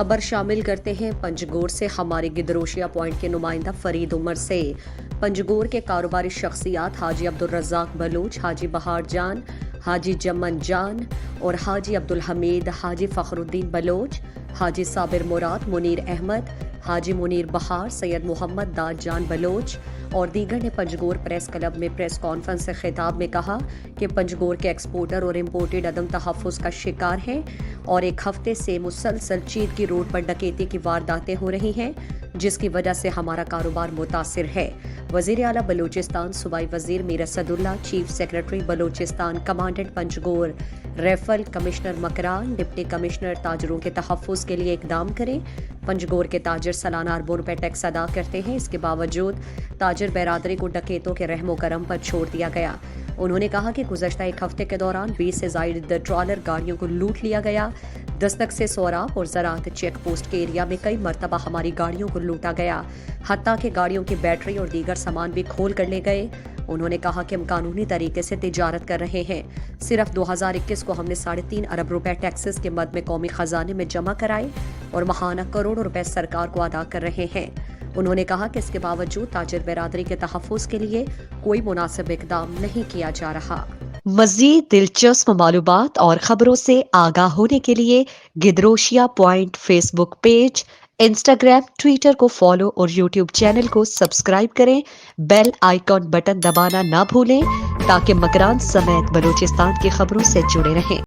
خبر شامل کرتے ہیں پنجگور سے ہمارے گدروشیا پوائنٹ کے نمائندہ فرید عمر سے۔ پنجگور کے کاروباری شخصیات حاجی عبدالرزاق بلوچ، حاجی بہار جان، حاجی جمن جان اور حاجی عبدالحمید، حاجی فخر الدین بلوچ، حاجی صابر مراد، منیر احمد، حاجی منیر بہار، سید محمد داد جان بلوچ اور دیگر نے پنجگور پریس کلب میں پریس کانفرنس سے خطاب میں کہا کہ پنجگور کے ایکسپورٹر اور امپورٹڈ عدم تحفظ کا شکار ہیں اور ایک ہفتے سے مسلسل چیت کی روڈ پر ڈکیتی کی وارداتیں ہو رہی ہیں، جس کی وجہ سے ہمارا کاروبار متاثر ہے۔ وزیر اعلیٰ بلوچستان، صوبائی وزیر Mir Asadullah, chief secretary Balochistan, commandant Panjgur rifle, commissioner Makran, deputy commissioner تاجروں کے تحفظ کے لیے اقدام کریں۔ پنجگور کے تاجر سالانہ اربوں روپے ٹیکس ادا کرتے ہیں، اس کے باوجود تاجر برادری کو ڈکیتوں کے رحم و کرم پر چھوڑ دیا گیا۔ انہوں نے کہا کہ گزشتہ ایک ہفتے کے دوران 20 سے زائد ٹرالر گاڑیوں کو لوٹ لیا گیا۔ دستک سے سوراب اور زراعت چیک پوسٹ کے ایریا میں کئی مرتبہ ہماری گاڑیوں کو لوٹا گیا، حتیٰ کہ گاڑیوں کی بیٹری اور دیگر سامان بھی کھول کر لے گئے۔ انہوں نے کہا کہ ہم قانونی طریقے سے تجارت کر رہے ہیں۔ صرف 2021 کو ہم نے 3.5 ارب روپے ٹیکسز کے مد میں قومی خزانے میں جمع کرائے اور ماہانہ کروڑوں روپے سرکار کو ادا کر رہے ہیں۔ انہوں نے کہا کہ اس کے باوجود تاجر برادری کے تحفظ کے لیے کوئی مناسب اقدام نہیں کیا جا رہا۔ مزید دلچسپ معلومات اور خبروں سے آگاہ ہونے کے لیے Gedrosia point facebook page, Instagram, Twitter کو فالو اور یوٹیوب چینل کو سبسکرائب کریں۔ بیل آئیکن بٹن دبانا نہ بھولیں تاکہ مکران سمیت بلوچستان کی خبروں سے جڑے رہیں۔